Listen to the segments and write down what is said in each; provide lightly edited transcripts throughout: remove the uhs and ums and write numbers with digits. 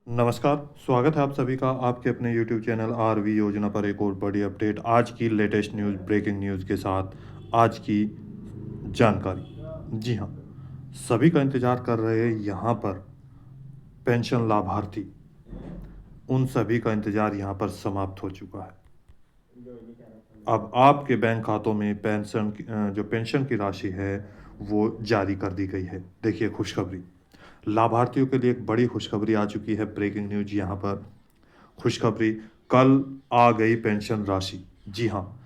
नमस्कार, स्वागत है आप सभी का आपके अपने यूट्यूब चैनल आरवी योजना पर एक और बड़ी अपडेट आज की लेटेस्ट न्यूज़ ब्रेकिंग न्यूज़ के साथ आज की जानकारी। जी हाँ, सभी का इंतज़ार कर रहे यहाँ पर पेंशन लाभार्थी, उन सभी का इंतज़ार यहाँ पर समाप्त हो चुका है। अब आपके बैंक खातों में जो पेंशन की राशि है, वो जारी कर दी गई है। देखिए खुशखबरी, लाभार्थियों के लिए एक बड़ी खुशखबरी आ चुकी है। ब्रेकिंग न्यूज़ यहाँ पर खुशखबरी, कल आ गई पेंशन राशि। जी हाँ,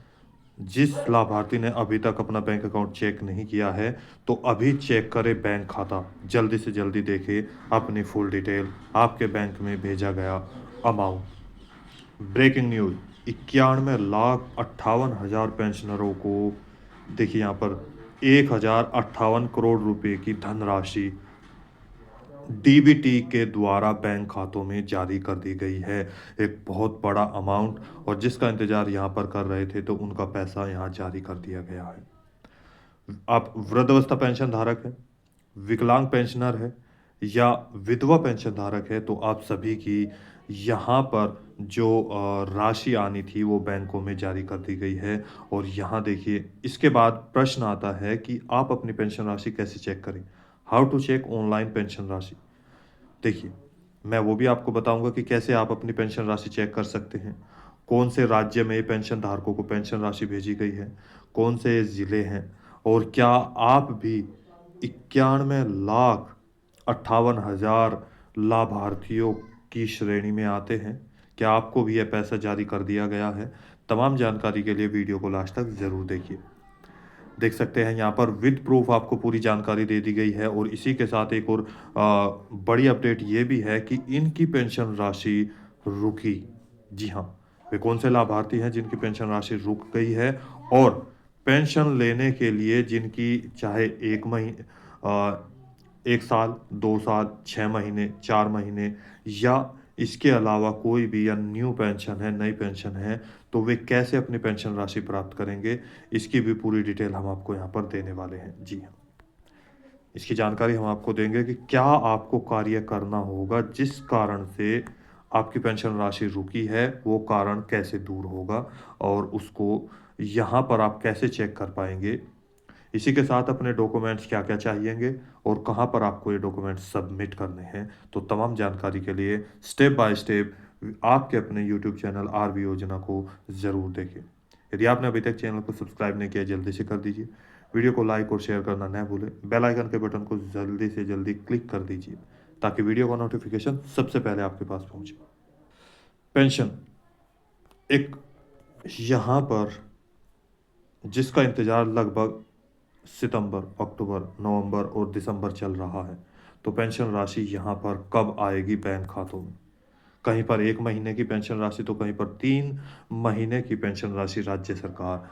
जिस लाभार्थी ने अभी तक अपना बैंक अकाउंट चेक नहीं किया है, तो अभी चेक करे बैंक खाता। जल्दी से जल्दी देखे अपनी फुल डिटेल, आपके बैंक में भेजा गया अमाउंट। ब्रेकिंग न्यूज़, 91,58,000 पेंशनरों को देखिए यहाँ पर 1,058 करोड़ रुपए की धनराशि डीबीटी के द्वारा बैंक खातों में जारी कर दी गई है। एक बहुत बड़ा अमाउंट, और जिसका इंतज़ार यहाँ पर कर रहे थे तो उनका पैसा यहाँ जारी कर दिया गया है। आप वृद्धावस्था पेंशन धारक हैं, विकलांग पेंशनर है या विधवा पेंशन धारक है, तो आप सभी की यहाँ पर जो राशि आनी थी वो बैंकों में जारी कर दी गई है। और यहाँ देखिए, इसके बाद प्रश्न आता है कि आप अपनी पेंशन राशि कैसे चेक करें। How to check online pension राशि। देखिए, मैं वो भी आपको बताऊँगा कि कैसे आप अपनी पेंशन राशि चेक कर सकते हैं। कौन से राज्य में पेंशन धारकों को पेंशन राशि भेजी गई है, कौन से ज़िले हैं, और क्या आप भी 91,58,000 लाभार्थियों की श्रेणी में आते हैं? क्या आपको भी यह पैसा जारी कर दिया गया है? तमाम जानकारी के लिए वीडियो को लास्ट तक ज़रूर देखिए। देख सकते हैं यहाँ पर विद प्रूफ आपको पूरी जानकारी दे दी गई है। और इसी के साथ एक और बड़ी अपडेट ये भी है कि इनकी पेंशन राशि रुकी। जी हाँ, वे कौन से लाभार्थी हैं जिनकी पेंशन राशि रुक गई है, और पेंशन लेने के लिए जिनकी चाहे 1 साल, 2 साल, 6 महीने, 4 महीने या इसके अलावा कोई भी या न्यू पेंशन है, नई पेंशन है, तो वे कैसे अपनी पेंशन राशि प्राप्त करेंगे, इसकी भी पूरी डिटेल हम आपको यहाँ पर देने वाले हैं। जी हाँ, इसकी जानकारी हम आपको देंगे कि क्या आपको कार्य करना होगा, जिस कारण से आपकी पेंशन राशि रुकी है, वो कारण कैसे दूर होगा, और उसको यहाँ पर आप कैसे चेक कर पाएँगे। इसी के साथ अपने डॉक्यूमेंट्स क्या-क्या चाहिएँगे और कहाँ पर आपको ये डॉक्यूमेंट्स सबमिट करने हैं। तो तमाम जानकारी के लिए स्टेप बाय स्टेप आपके अपने यूट्यूब चैनल आरवी योजना को ज़रूर देखें। यदि आपने अभी तक चैनल को सब्सक्राइब नहीं किया, जल्दी से कर दीजिए। वीडियो को लाइक और शेयर करना न भूलें। बेल आइकन के बटन को जल्दी से जल्दी क्लिक कर दीजिए, ताकि वीडियो का नोटिफिकेशन सबसे पहले आपके पास पहुँचे। पेंशन एक यहाँ पर जिसका इंतज़ार लगभग सितंबर, अक्टूबर, नवंबर और दिसंबर चल रहा है, तो पेंशन राशि यहाँ पर कब आएगी बैंक खातों में। कहीं पर 1 महीने की पेंशन राशि, तो कहीं पर 3 महीने की पेंशन राशि राज्य सरकार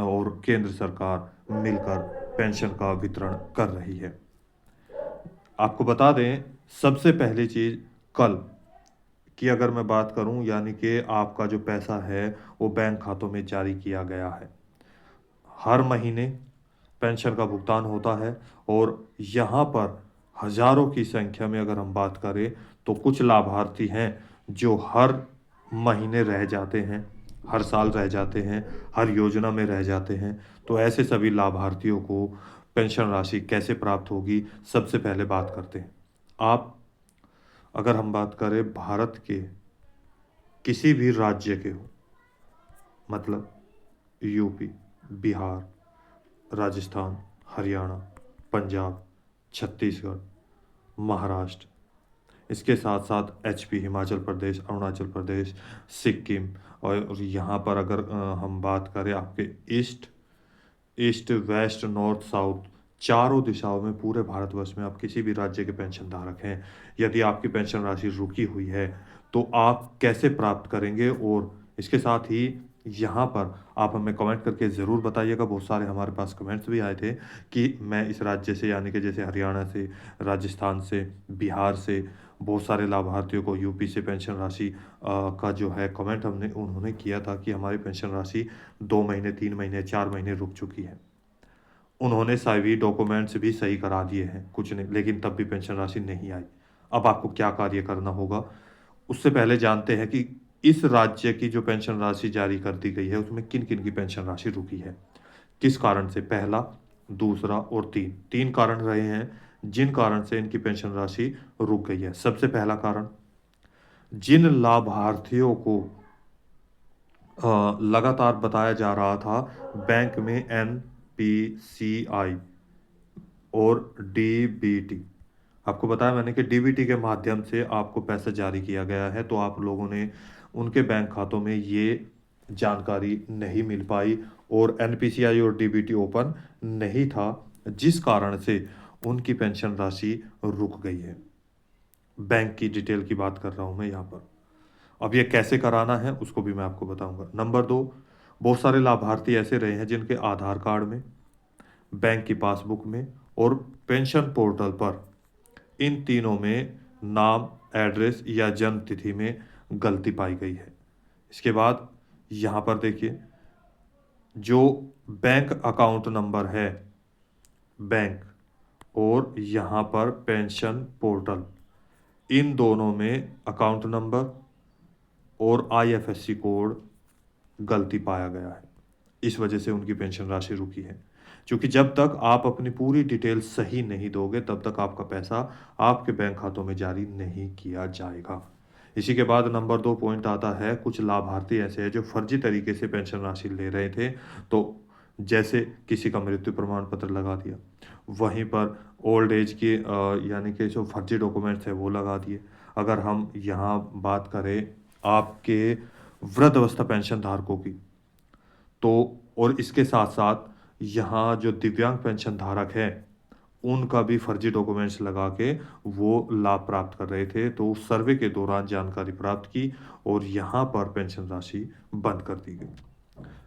और केंद्र सरकार मिलकर पेंशन का वितरण कर रही है। आपको बता दें, सबसे पहली चीज़ कल की अगर मैं बात करूँ, यानी कि आपका जो पैसा है वो बैंक खातों में जारी किया गया है। हर महीने पेंशन का भुगतान होता है, और यहाँ पर हज़ारों की संख्या में अगर हम बात करें, तो कुछ लाभार्थी हैं जो हर महीने रह जाते हैं, हर साल रह जाते हैं, हर योजना में रह जाते हैं। तो ऐसे सभी लाभार्थियों को पेंशन राशि कैसे प्राप्त होगी, सबसे पहले बात करते हैं। आप, अगर हम बात करें भारत के किसी भी राज्य के हो, मतलब यूपी, बिहार, राजस्थान, हरियाणा, पंजाब, छत्तीसगढ़, महाराष्ट्र, इसके साथ-साथ एचपी, हिमाचल प्रदेश, अरुणाचल प्रदेश, सिक्किम, और यहाँ पर अगर हम बात करें आपके east east, west, north, south, चारों दिशाओं में पूरे भारतवर्ष में आप किसी भी राज्य के पेंशन-धारक हैं, यदि आपकी पेंशन राशि रुकी हुई है, तो आप कैसे प्राप्त करेंगे। और इसके साथ ही यहाँ पर आप हमें कमेंट करके ज़रूर बताइएगा। बहुत सारे हमारे पास कमेंट्स भी आए थे कि मैं इस राज्य से, यानी कि जैसे हरियाणा से, राजस्थान से, बिहार से, बहुत सारे लाभार्थियों को यूपी से पेंशन राशि का जो है कमेंट उन्होंने किया था कि हमारी पेंशन राशि 2 महीने, 3 महीने, 4 महीने रुक चुकी है। उन्होंने सभी डॉक्यूमेंट्स भी सही करा दिए हैं, कुछ नहीं, लेकिन तब भी पेंशन राशि नहीं आई। अब आपको क्या कार्य करना होगा? उससे पहले जानते हैं कि इस राज्य की जो पेंशन राशि जारी कर दी गई है, उसमें किन-किन की पेंशन राशि रुकी है? किस कारण से? पहला, दूसरा और 3, 3 कारण रहे हैं, जिन कारण से इनकी पेंशन राशि रुक गई है। सबसे पहला कारण, जिन लाभार्थियों को लगातार बताया जा रहा था बैंक में एनपीसीआई और डीबीटी, आपको बताया मैंने कि डीबीटी के माध्यम से आपको पैसा जारी किया गया है, तो आप लोगों ने उनके बैंक खातों में ये जानकारी नहीं मिल पाई और एनपीसीआई और डीबीटी ओपन नहीं था, जिस कारण से उनकी पेंशन राशि रुक गई है। बैंक की डिटेल की बात कर रहा हूँ मैं यहाँ पर। अब ये कैसे कराना है उसको भी मैं आपको बताऊँगा। नंबर 2, बहुत सारे लाभार्थी ऐसे रहे हैं जिनके आधार कार्ड में, बैंक की पासबुक में और पेंशन पोर्टल पर इन तीनों में नाम, एड्रेस या जन्म तिथि में गलती पाई गई है। इसके बाद यहाँ पर देखिए, जो बैंक अकाउंट नंबर है, बैंक और यहाँ पर पेंशन पोर्टल, इन दोनों में अकाउंट नंबर और आईएफएससी कोड गलती पाया गया है। इस वजह से उनकी पेंशन राशि रुकी है। क्योंकि जब तक आप अपनी पूरी डिटेल सही नहीं दोगे, तब तक आपका पैसा आपके बैंक खातों में जारी नहीं किया जाएगा। इसी के बाद नंबर 2 पॉइंट आता है, कुछ लाभार्थी ऐसे हैं जो फर्जी तरीके से पेंशन राशि ले रहे थे। तो जैसे किसी का मृत्यु प्रमाण पत्र लगा दिया, वहीं पर ओल्ड एज के यानी कि जो फर्जी डॉक्यूमेंट्स हैं वो लगा दिए। अगर हम यहाँ बात करें आपके वृद्धावस्था पेंशन धारकों की, तो और इसके साथ-साथ यहाँ जो दिव्यांग पेंशन धारक हैं, उनका भी फर्जी डॉक्यूमेंट्स लगा के वो लाभ प्राप्त कर रहे थे। तो उस सर्वे के दौरान जानकारी प्राप्त की और यहाँ पर पेंशन राशि बंद कर दी गई।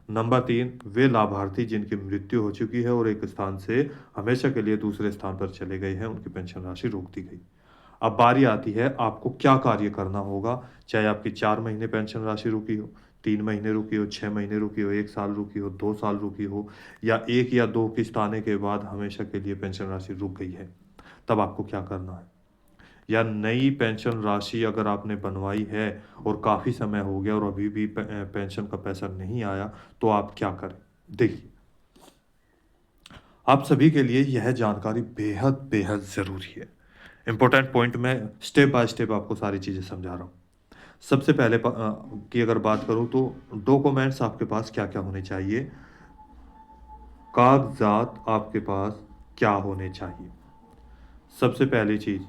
नंबर 3, वे लाभार्थी जिनकी मृत्यु हो चुकी है और एक स्थान से हमेशा के लिए दूसरे स्थान पर चले गए हैं, उनकी पेंशन राशि रोक दी गई। अब बारी आती है आपको क्या कार्य करना होगा, चाहे आपकी 4 महीने पेंशन राशि रुकी हो, 3 महीने रुकी हो, 6 महीने रुकी हो, 1 साल रुकी हो, 2 साल रुकी हो या 1 या 2 किस्त आने के बाद हमेशा के लिए पेंशन राशि रुक गई है, तब आपको क्या करना है? या नई पेंशन राशि अगर आपने बनवाई है और काफ़ी समय हो गया और अभी भी पेंशन का पैसा नहीं आया, तो आप क्या करें? देखिए, आप सभी के लिए यह जानकारी बेहद ज़रूरी है। इम्पोर्टेंट पॉइंट मैं स्टेप बाय स्टेप आपको सारी चीज़ें समझा रहा हूँ। सबसे पहले की अगर बात करूँ तो डॉक्यूमेंट्स आपके पास क्या-क्या होने चाहिए? कागज़ात आपके पास क्या होने चाहिए? सबसे पहली चीज़,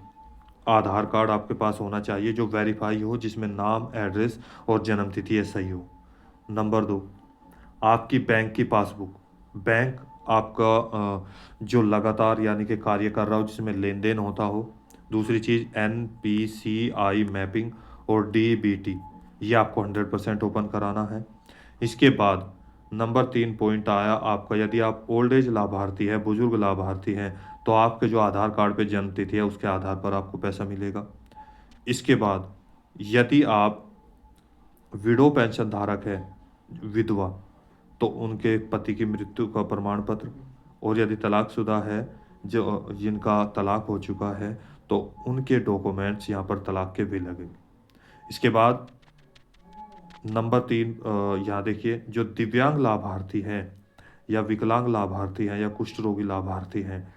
आधार कार्ड आपके पास होना चाहिए जो वेरीफ़ाई हो, जिसमें नाम, एड्रेस और जन्म तिथि सही हो। नंबर 2, आपकी बैंक की पासबुक। बैंक आपका जो लगातार यानी कि कार्य कर रहा हो, जिसमें लेन-देन होता हो। दूसरी चीज़ एनपीसीआई मैपिंग और डीबीटी, ये आपको 100% ओपन कराना है। इसके बाद नंबर 3 पॉइंट आया आपका, यदि आप ओल्ड एज लाभार्थी हैं, बुज़ुर्ग लाभार्थी हैं, तो आपके जो आधार कार्ड पे जन्म तिथि है, उसके आधार पर आपको पैसा मिलेगा। इसके बाद यदि आप विडो पेंशन धारक हैं, विधवा, तो उनके पति की मृत्यु का प्रमाण पत्र और यदि तलाकशुदा है, जो जिनका तलाक हो चुका है, तो उनके डॉक्यूमेंट्स यहाँ पर तलाक के भी लगेंगे। इसके बाद नंबर 3 यहाँ देखिए, जो दिव्यांग लाभार्थी हैं या विकलांग लाभार्थी हैं या कुष्ठ रोगी लाभार्थी हैं,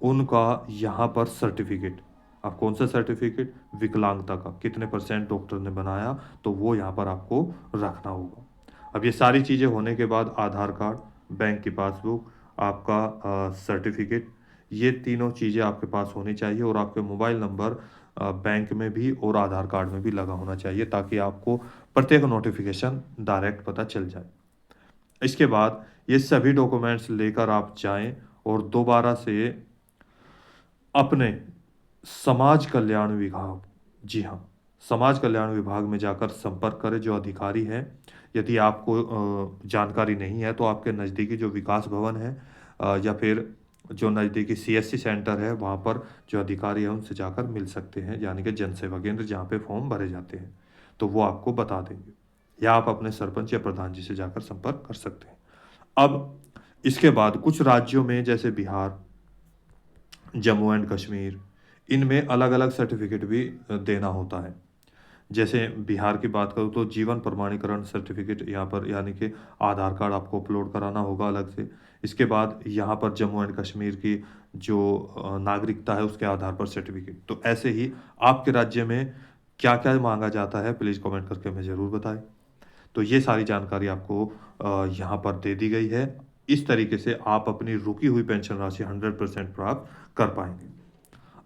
उनका यहाँ पर सर्टिफ़िकेट, अब कौन-सा सर्टिफ़िकेट? विकलांगता का, कितने परसेंट डॉक्टर ने बनाया, तो वो यहाँ पर आपको रखना होगा। अब ये सारी चीज़ें होने के बाद आधार कार्ड, बैंक की पासबुक, आपका सर्टिफ़िकेट, ये तीनों चीज़ें आपके पास होनी चाहिए और आपके मोबाइल नंबर बैंक में भी और आधार कार्ड में भी लगा होना चाहिए, ताकि आपको प्रत्येक नोटिफ़िकेशन डायरेक्ट पता चल जाए। इसके बाद ये सभी डॉक्यूमेंट्स लेकर आप जाएँ और दोबारा से अपने समाज कल्याण विभाग, जी हाँ, समाज कल्याण विभाग में जाकर संपर्क करें जो अधिकारी हैं। यदि आपको जानकारी नहीं है, तो आपके नज़दीकी जो विकास भवन है या फिर जो नज़दीकी सीएससी सेंटर है, वहाँ पर जो अधिकारी हैं उनसे जाकर मिल सकते हैं, यानी कि जन सेवा केंद्र जहाँ पे फॉर्म भरे जाते हैं, तो वो आपको बता देंगे। या आप अपने सरपंच या प्रधान जी से जाकर संपर्क कर सकते हैं। अब इसके बाद कुछ राज्यों में जैसे बिहार, जम्मू एंड कश्मीर, इनमें अलग-अलग सर्टिफिकेट भी देना होता है। जैसे बिहार की बात करूँ तो जीवन प्रमाणीकरण सर्टिफिकेट यहाँ पर यानी कि आधार कार्ड आपको अपलोड कराना होगा अलग से। इसके बाद यहाँ पर जम्मू एंड कश्मीर की जो नागरिकता है उसके आधार पर सर्टिफिकेट। तो ऐसे ही आपके राज्य में क्या-क्या माँगा जाता है प्लीज़ कमेंट करके हमें ज़रूर बताएँ। तो ये सारी जानकारी आपको यहाँ पर दे दी गई है। इस तरीके से आप अपनी रुकी हुई पेंशन राशि 100% प्राप्त कर पाएँगे।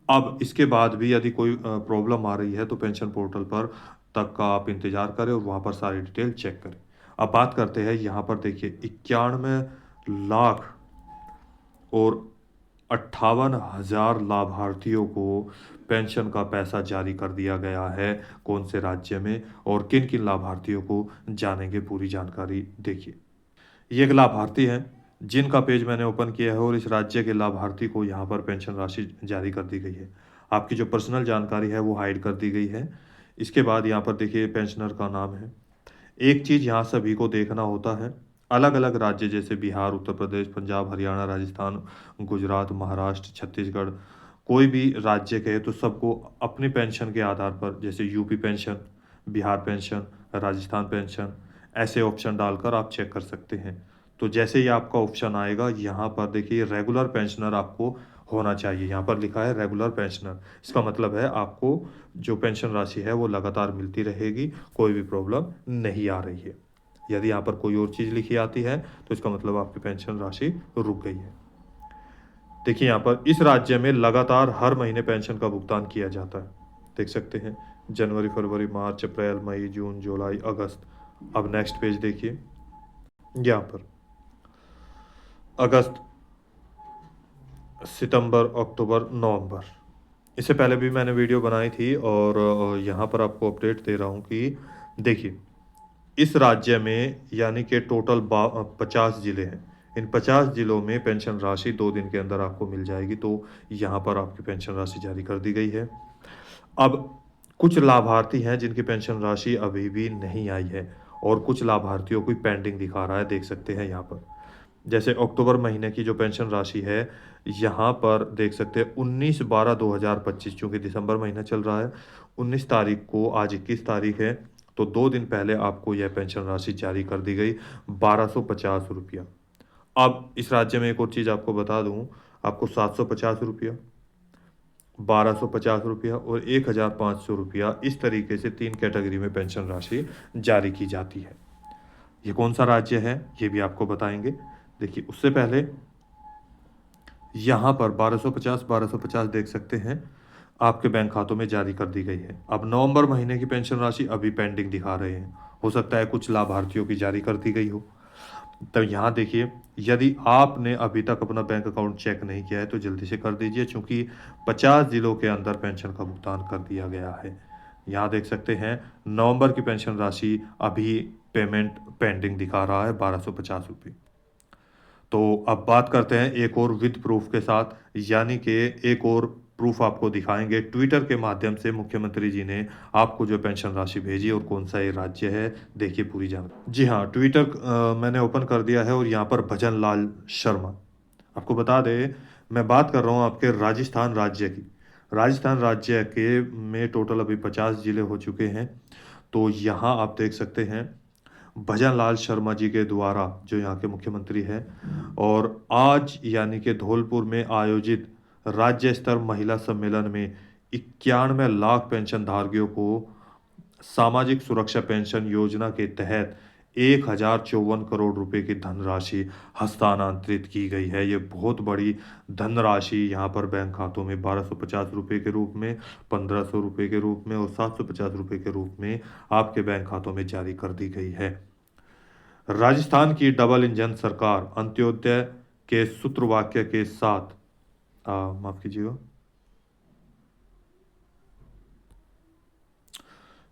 अब इसके बाद भी यदि कोई प्रॉब्लम आ रही है तो पेंशन पोर्टल पर तक का आप इंतज़ार करें और वहाँ पर सारी डिटेल चेक करें। अब बात करते हैं यहाँ पर देखिए 91 लाख और 58,000 लाभार्थियों को पेंशन का पैसा जारी कर दिया गया है, कौन से राज्य में और किन-किन लाभार्थियों को जानेंगे पूरी जानकारी देखिए। ये एक लाभार्थी हैं, जिनका पेज मैंने ओपन किया है और इस राज्य के लाभार्थी को यहाँ पर पेंशन राशि जारी कर दी गई है। आपकी जो पर्सनल जानकारी है वो हाइड कर दी गई है। इसके बाद यहाँ पर देखिए पेंशनर का नाम है। एक चीज़ यहाँ सभी को देखना होता है, अलग-अलग राज्य जैसे बिहार, उत्तर प्रदेश, पंजाब, हरियाणा, राजस्थान, गुजरात, महाराष्ट्र, छत्तीसगढ़, कोई भी राज्य कहे तो सबको अपनी पेंशन के आधार पर जैसे UP pension, Bihar pension, Rajasthan pension, ऐसे ऑप्शन डालकर आप चेक कर सकते हैं। तो जैसे ही आपका ऑप्शन आएगा, यहाँ पर देखिए रेगुलर पेंशनर आपको होना चाहिए। यहाँ पर लिखा है रेगुलर पेंशनर। इसका मतलब है आपको जो पेंशन राशि है वो लगातार मिलती रहेगी, कोई भी प्रॉब्लम नहीं आ रही है। यदि यहाँ पर कोई और चीज़ लिखी आती है, तो इसका मतलब आपकी पेंशन राशि रुक गई है। देखिए यहाँ पर इस राज्य में लगातार हर महीने पेंशन का भुगतान किया जाता है। देख सकते हैं जनवरी, फरवरी, मार्च, अप्रैल, मई, जून, जुलाई, अगस्त। अब नेक्स्ट पेज देखिए। यहाँ पर अगस्त, सितंबर, अक्टूबर, नवंबर। इससे पहले भी मैंने वीडियो बनाई थी और यहाँ पर आपको अपडेट दे रहा हूँ कि देखिए, इस राज्य में यानी कि टोटल 50 ज़िले हैं। इन 50 ज़िलों में पेंशन राशि 2 दिन के अंदर आपको मिल जाएगी, तो यहाँ पर आपकी पेंशन राशि जारी कर दी गई है। अब कुछ लाभार्थी हैं जिनकी पेंशन राशि अभी भी नहीं आई है और कुछ लाभार्थियों की पेंडिंग दिखा रहा है, देख सकते हैं यहाँ पर। जैसे अक्टूबर महीने की जो पेंशन राशि है, यहाँ पर देख सकते हैं 19/12/2025 चूँकि दिसंबर महीना चल रहा है, 19 तारीख को आज 21 तारीख है, तो 2 दिन पहले आपको यह पेंशन राशि जारी कर दी गई, ₹1250। अब इस राज्य में एक और चीज़ आपको बता दूँ, आपको ₹750, ₹1250 और ₹1,500 इस तरीके से 3 कैटेगरी में पेंशन राशि जारी की जाती है। ये कौन-सा राज्य है, ये भी आपको बताएँगे। देखिए, उससे पहले यहाँ पर 1250 देख सकते हैं, आपके बैंक खातों में जारी कर दी गई है। अब नवंबर महीने की पेंशन राशि अभी पेंडिंग दिखा रहे हैं। हो सकता है कुछ लाभार्थियों की जारी कर दी गई हो। तो यहाँ देखिए, यदि आपने अभी तक अपना बैंक अकाउंट चेक नहीं किया है, तो जल्दी से कर दीजिए चूँकि 50 ज़िलों के अंदर पेंशन का भुगतान कर दिया गया है। यहाँ देख सकते हैं, नवंबर की पेंशन राशि अभी पेमेंट पेंडिंग दिखा रहा है ₹1250। तो अब बात करते हैं एक और विद प्रूफ के साथ, यानी कि एक और प्रूफ आपको दिखाएँगे। ट्विटर के माध्यम से मुख्यमंत्री जी ने आपको जो पेंशन राशि भेजी और कौन-सा ये राज्य है, देखिए पूरी जी हाँ, ट्विटर मैंने ओपन कर दिया है और यहाँ पर भजन लाल शर्मा। आपको बता दें, मैं बात कर रहा हूँ आपके राजस्थान राज्य की। राजस्थान राज्य के में टोटल अभी 50 ज़िले हो चुके हैं। तो यहाँ आप देख सकते हैं भजन लाल शर्मा जी के द्वारा जो यहाँ के मुख्यमंत्री हैं और आज यानी कि धौलपुर में आयोजित राज्य स्तर महिला सम्मेलन में 91 लाख पेंशनधारकों को सामाजिक सुरक्षा पेंशन योजना के तहत 1054 करोड़ रुपए की धनराशि हस्तांतरित की गई है। ये बहुत बड़ी धनराशि यहाँ पर बैंक खातों में ₹1250 के रूप में, ₹1500 के रूप में और ₹750 के रूप में आपके बैंक खातों में जारी कर दी गई है। राजस्थान की डबल इंजन सरकार अंत्योदय के सूत्रवाक्य के साथ माफ कीजिएगा,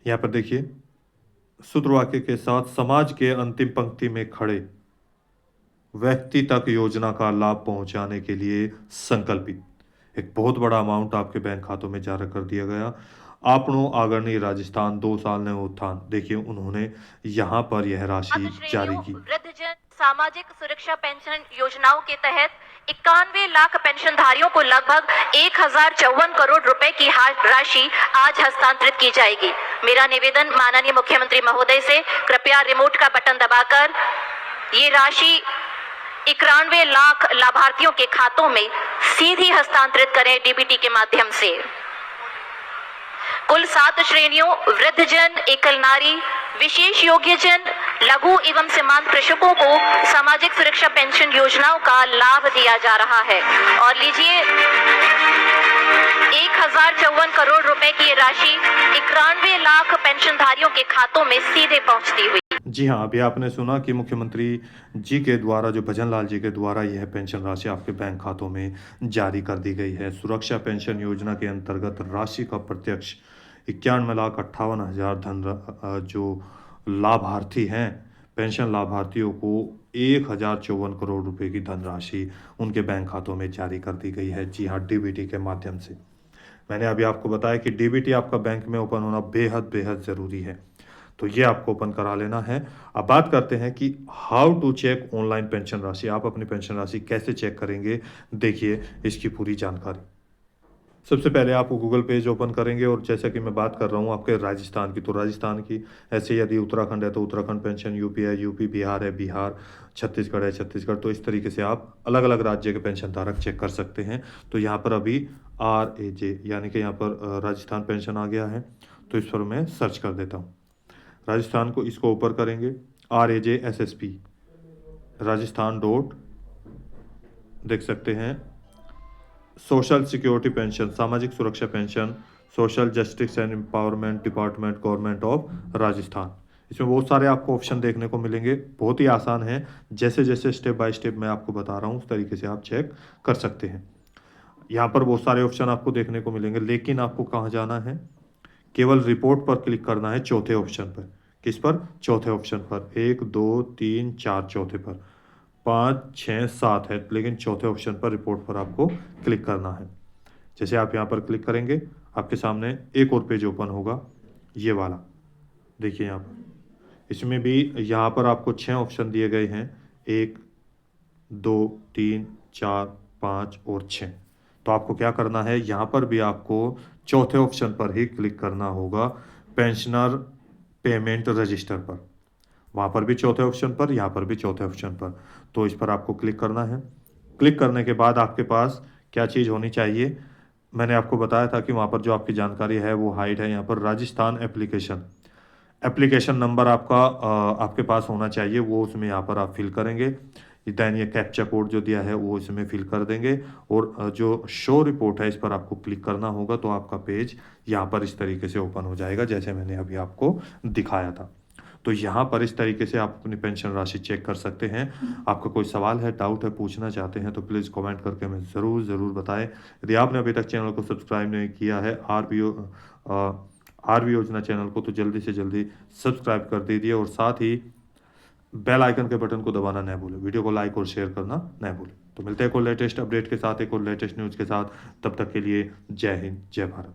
यहाँ पर देखिए सूत्रवाक्य के साथ समाज के अंतिम पंक्ति में खड़े व्यक्ति तक योजना का लाभ पहुंचाने के लिए संकल्पित एक बहुत बड़ा अमाउंट आपके बैंक खातों में जारी कर दिया गया। आपनो आगरणी राजस्थान 2 साल ने उत्थान, देखिए उन्होंने यहाँ पर यह राशि पात्र जारी श्रेणियों की। वृद्धजन सामाजिक सुरक्षा पेंशन योजनाओं के तहत 91 लाख पेंशनधारियों को लगभग 1054 करोड़ रुपए की राशि आज हस्तांतरित की जाएगी। मेरा निवेदन माननीय मुख्यमंत्री महोदय से कृपया रिमोट का बटन दबाकर ये राशि 91 लाख लाभार्थियों के खातों में सीधी हस्तांतरित करें डीबीटी के माध्यम से। कुल 7 श्रेणियों वृद्धजन, एकल नारी, विशेष योग्यजन, लघु एवं सीमांत कृषकों को सामाजिक सुरक्षा पेंशन योजनाओं का लाभ दिया जा रहा है। और लीजिए 1054 करोड़ रुपए की राशि 91 लाख पेंशनधारियों के खातों में सीधे पहुंचती हुई। जी हाँ, अभी आपने सुना कि मुख्यमंत्री जी के द्वारा, जो भजन लाल जी के द्वारा यह पेंशन राशि आपके बैंक खातों में जारी कर दी गई है। सुरक्षा पेंशन योजना के अंतर्गत राशि का प्रत्यक्ष 91,58,000 जो लाभार्थी हैं, पेंशन लाभार्थियों को 1054 करोड़ रुपए की धनराशि उनके बैंक खातों में जारी कर दी गई है। जी हाँ, डीबीटी के माध्यम से। मैंने अभी आपको बताया कि डीबीटी आपका बैंक में ओपन होना बेहद ज़रूरी है, तो ये आपको ओपन करा लेना है। अब बात करते हैं कि how to check online pension राशि। आप अपनी पेंशन राशि कैसे चेक करेंगे, देखिए इसकी पूरी जानकारी। सबसे पहले आप गूगल पेज ओपन करेंगे और जैसा कि मैं बात कर रहा हूँ आपके राजस्थान की, तो राजस्थान की, ऐसे यदि उत्तराखंड है तो उत्तराखंड पेंशन, यूपी है यूपी, बिहार है बिहार, छत्तीसगढ़ है छत्तीसगढ़, तो इस तरीके से आप अलग अलग राज्य के पेंशन धारक चेक कर सकते हैं। तो यहाँ पर अभी RAJ यानी कि यहाँ पर राजस्थान पेंशन आ गया है, तो इस पर मैं सर्च कर देता हूँ राजस्थान को। इसको ऊपर करेंगे RAJ SSP राजस्थान डॉट, देख सकते हैं सोशल सिक्योरिटी पेंशन, सामाजिक सुरक्षा pension, social justice and empowerment department, government of Rajasthan. इसमें बहुत सारे आपको ऑप्शन देखने को मिलेंगे, बहुत ही आसान है। जैसे जैसे स्टेप बाय स्टेप मैं आपको बता रहा हूँ उस तरीके से आप चेक कर सकते हैं। यहाँ पर बहुत सारे ऑप्शन आपको देखने को मिलेंगे, लेकिन आपको कहाँ जाना है, केवल रिपोर्ट पर क्लिक करना है, चौथे ऑप्शन पर। किस पर? चौथे ऑप्शन पर। 1 2 3 4 चौथे पर, 5 6 7 है, लेकिन चौथे ऑप्शन पर रिपोर्ट पर आपको क्लिक करना है। जैसे आप यहाँ पर क्लिक करेंगे आपके सामने एक और पेज ओपन होगा, ये वाला देखिए यहाँ पर। इसमें भी यहाँ पर आपको 6 ऑप्शन दिए गए हैं, 1 2 3 4 5 और 6। तो आपको क्या करना है, यहाँ पर भी आपको चौथे ऑप्शन पर ही क्लिक करना होगा, पेंशनर पेमेंट रजिस्टर पर। वहाँ पर भी चौथे ऑप्शन पर, यहाँ पर भी चौथे ऑप्शन पर। तो इस पर आपको क्लिक करना है। क्लिक करने के बाद आपके पास क्या चीज़ होनी चाहिए, मैंने आपको बताया था कि वहाँ पर जो आपकी जानकारी है वो हाइड है। यहाँ पर राजस्थान एप्लीकेशन नंबर आपका आपके पास होना चाहिए, वो उसमें यहाँ पर आप फिल करेंगे। दैन ये कैप्चा कोड जो दिया है वो इसमें फिल कर देंगे और जो शो रिपोर्ट है इस पर आपको क्लिक करना होगा। तो आपका पेज यहाँ पर इस तरीके से ओपन हो जाएगा, जैसे मैंने अभी आपको दिखाया था। तो यहाँ पर इस तरीके से आप अपनी पेंशन राशि चेक कर सकते हैं। आपका कोई सवाल है, डाउट है, पूछना चाहते हैं तो प्लीज़ कमेंट करके हमें ज़रूर बताएं। यदि आपने अभी तक चैनल को सब्सक्राइब नहीं किया है, आरबी योजना चैनल को, तो जल्दी से जल्दी सब्सक्राइब कर दीजिए और साथ ही बेल आइकन के बटन को दबाना न भूलें, वीडियो को लाइक और शेयर करना न भूलें। तो मिलते हैं कोई लेटेस्ट अपडेट के साथ, एक और लेटेस्ट न्यूज़ के साथ। तब तक के लिए जय हिंद, जय भारत।